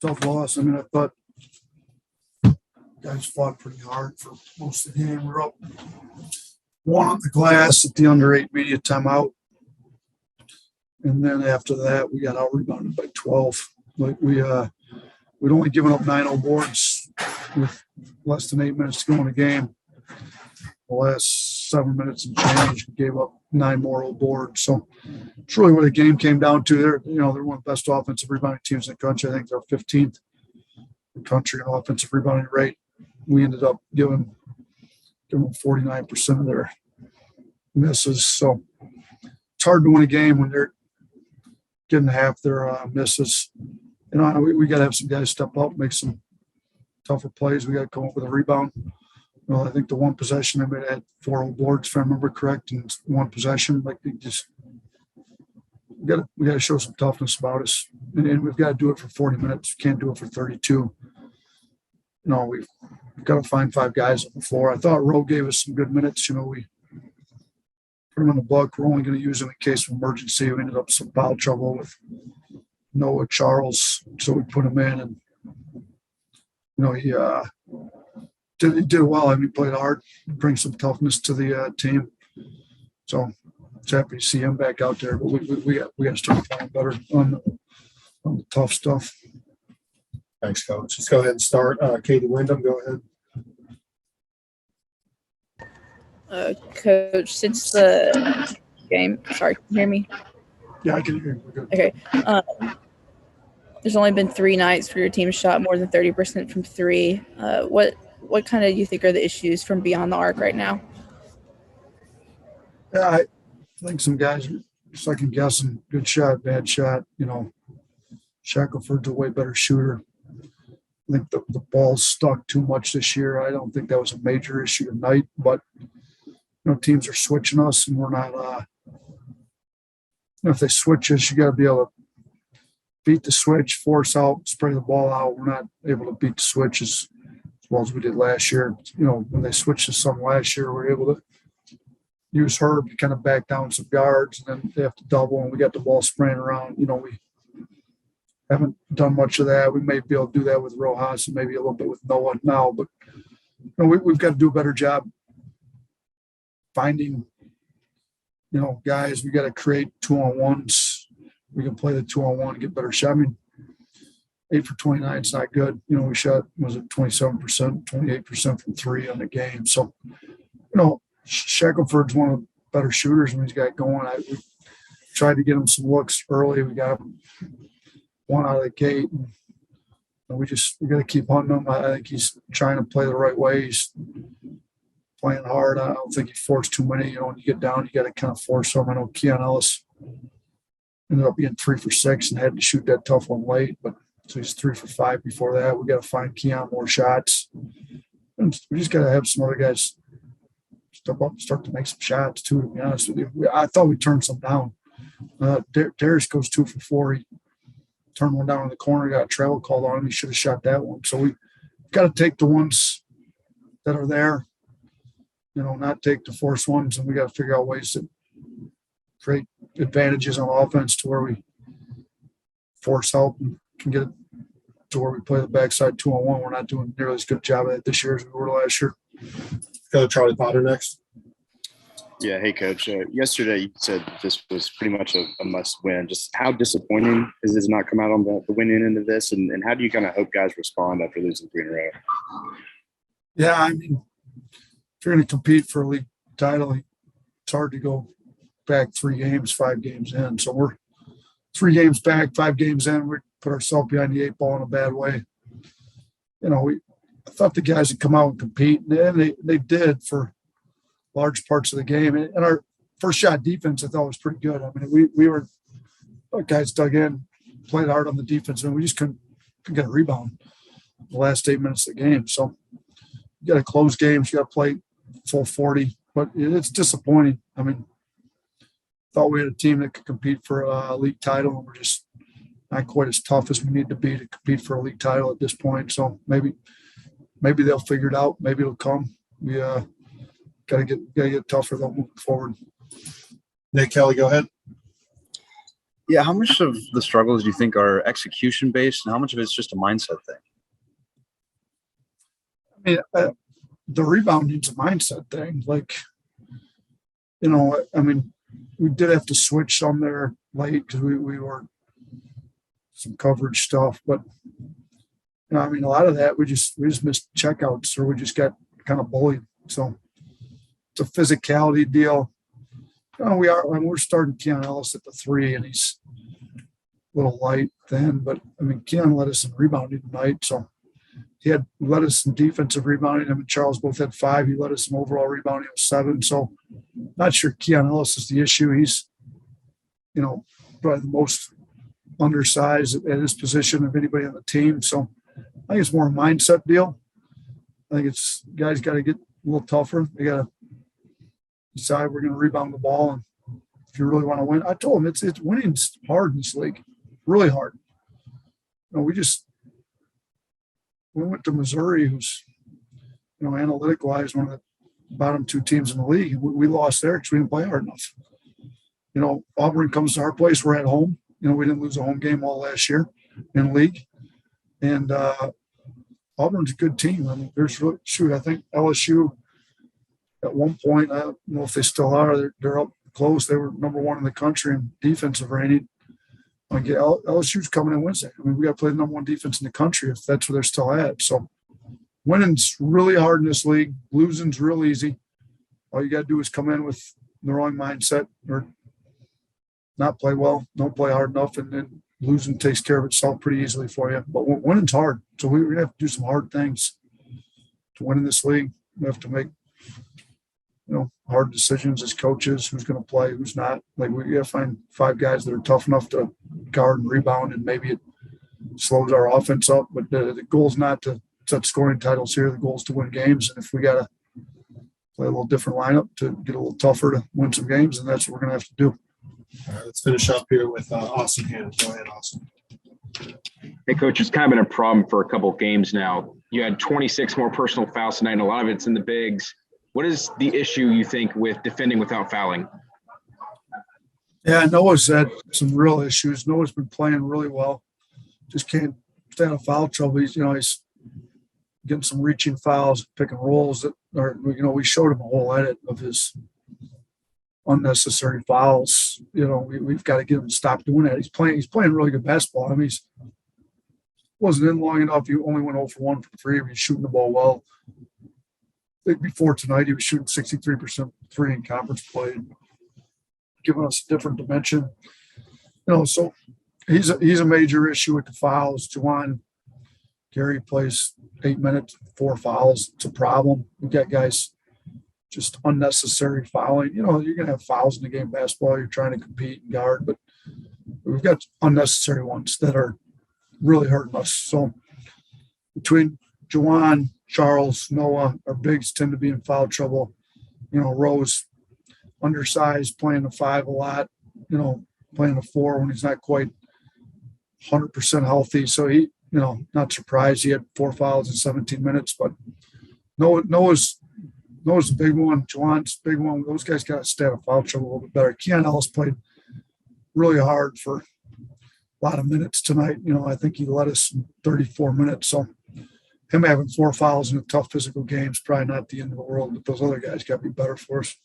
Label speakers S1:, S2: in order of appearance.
S1: tough loss. I mean, I thought guys fought pretty hard for most of the game. We're up 1 on the glass at the under 8 media timeout. And then after that, we got out rebounded by 12. Like we'd only given up 9 boards with less than 8 minutes to go in the game. The last 7 minutes and change, we gave up 9 more boards. So it's really what the game came down to. They're one of the best offensive rebounding teams in the country. I think they're 15th in the country in offensive rebounding rate. We ended up giving them 49% of their misses. So it's hard to win a game when they're getting half their misses. We got to have some guys step up, make some tougher plays. We got to come up with a rebound. I think the one possession they made had 4 boards, if I remember correct, in one possession. Like we got to show some toughness about us, and we've got to do it for 40 minutes. We can't do it for 32. We've got to find 5 guys on the floor. I thought Rowe gave us some good minutes. We put him in the book. We're only going to use him in case of emergency. We ended up some foul trouble with Noah Charles, so we put him in, and he did well. I mean, he played hard, bring some toughness to the team. So it's happy to see him back out there. But we got to start playing better on the tough stuff.
S2: Thanks, Coach. Let's go ahead and start. Katie Wyndham, go ahead.
S3: Coach, since the game, sorry, can you hear me?
S1: Yeah, I can hear you.
S3: Okay. There's only been 3 nights where your team shot more than 30% from 3. What kind of you think are the issues from beyond the arc right now?
S1: Yeah, I think some guys are second guessing. Good shot, bad shot. Shackelford's a way better shooter. I think the ball's stuck too much this year. I don't think that was a major issue tonight, but teams are switching us, and we're not. If they switch us, you got to be able to beat the switch, force out, spray the ball out. We're not able to beat the switch as well as we did last year. When they switched to some last year, we were able to use Herb to kind of back down some guards, and then they have to double, and we got the ball spraying around. We haven't done much of that. We may be able to do that with Rojas and maybe a little bit with Noah now, but we've got to do a better job finding, guys. We got to create 2-on-1s. We can play the 2-on-1 and get better shot. I mean, 8 for 29 is not good. We shot, was it 27%, 28% from 3 on the game. So, Shackelford's one of the better shooters when he's got going. We tried to get him some looks early. We got him 1 out of the gate. And we got to keep hunting him. I think he's trying to play the right way. He's playing hard. I don't think he forced too many. When you get down, you got to kind of force them. I know Keon Ellis ended up being 3 for 6 and had to shoot that tough one late, but so he's 3 for 5 before that. We got to find Keon more shots. And we just got to have some other guys step up and start to make some shots too, to be honest with you. I thought we turned some down. Darius goes 2 for 4. He turned one down in the corner, got a travel called on him. He should have shot that one. So we got to take the ones that are there, not take the forced ones, and we got to figure out ways to create advantages on offense to where we force help and can get it to where we play the backside 2-on-1. We're not doing nearly as good a job of that this year as we were last year.
S2: Go to Charlie Potter next.
S4: Yeah, hey, Coach. Yesterday you said this was pretty much a must-win. Just how disappointing is this not come out on the winning end of this, and how do you kind of hope guys respond after losing 3 in a row?
S1: Yeah, I mean, if you're going to compete for a league title, it's hard to go back 3 games, 5 games in. So we're 3 games back, 5 games in. We put ourselves behind the 8 ball in a bad way. I thought the guys would come out and compete, and they did for large parts of the game. And our first shot defense, I thought, was pretty good. I mean, our guys dug in, played hard on the defense, and we just couldn't get a rebound in the last 8 minutes of the game. So you got to close games, you got to play full 40, but it's disappointing. I mean, thought we had a team that could compete for a league title, and we're just not quite as tough as we need to be to compete for a league title at this point. So maybe they'll figure it out. Maybe it'll come. We gotta get tougher though moving forward.
S2: Nick Kelly, go ahead.
S5: Yeah, how much of the struggles do you think are execution based, and how much of it's just a mindset thing?
S1: I mean, the rebounding's a mindset thing. Like, I mean, we did have to switch some there late because we were some coverage stuff, but I mean, a lot of that we just missed checkouts or we just got kind of bullied. So it's a physicality deal. We're starting Keon Ellis at the 3, and he's a little light then, but I mean, Keon led us in rebounding tonight, so he led us in defensive rebounding. Him and Charles both had 5. He led us in overall rebounding with 7. So not sure Keon Ellis is the issue. He's, probably the most undersized at his position of anybody on the team. So I think it's more a mindset deal. I think it's guys got to get a little tougher. They got to decide we're going to rebound the ball. And if you really want to win, I told him it's winning's hard in this league, really hard. We went to Missouri, who's, analytic wise, one of the bottom 2 teams in the league. We lost there because we didn't play hard enough. Auburn comes to our place. We're at home. We didn't lose a home game all last year in league. And Auburn's a good team. I mean, I think LSU at one point, I don't know if they still are, they're up close. They were number 1 in the country in defensive rating. LSU's coming in Wednesday. I mean, we got to play the number 1 defense in the country if that's where they're still at. So winning's really hard in this league. Losing's real easy. All you got to do is come in with the wrong mindset or not play well, don't play hard enough, and then losing takes care of itself pretty easily for you. But winning's hard. So we're going to have to do some hard things to win in this league. We have to make, hard decisions as coaches, who's going to play, who's not. Like, we got to find 5 guys that are tough enough to guard and rebound, and maybe it slows our offense up. But the goal is not to set scoring titles here. The goal is to win games. And if we got to play a little different lineup to get a little tougher to win some games, then that's what we're going to have to do.
S2: All right, let's finish up here with Austin Hannon. Go ahead, Austin.
S6: Hey, Coach, it's kind of been a problem for a couple of games now. You had 26 more personal fouls tonight, and a lot of it's in the bigs. What is the issue, you think, with defending without fouling?
S1: Yeah, Noah's had some real issues. Noah's been playing really well. Just can't stay out of foul trouble. He's getting some reaching fouls, picking rolls that are, we showed him a whole edit of his unnecessary fouls. We've got to get him to stop doing that. He's playing really good basketball. I mean, he wasn't in long enough. He only went 0 for 1 from 3. He's shooting the ball well. I think before tonight, he was shooting 63% 3 in conference play, giving us a different dimension. So he's a major issue with the fouls. Juwan Gary plays 8 minutes, 4 fouls. It's a problem. We've got guys just unnecessary fouling. You're going to have fouls in the game of basketball. You're trying to compete and guard, but we've got unnecessary ones that are really hurting us. So between Juwan, Charles, Noah, our bigs tend to be in foul trouble. Rose, undersized, playing the 5 a lot, playing the 4 when he's not quite 100% healthy. So he, not surprised he had 4 fouls in 17 minutes, but Noah's the big one. Juwan's the big one. Those guys got to stay out of foul trouble a little bit better. Keon Ellis played really hard for a lot of minutes tonight. I think he led us in 34 minutes. So him having 4 fouls in a tough physical game is probably not the end of the world, but those other guys got to be better for us.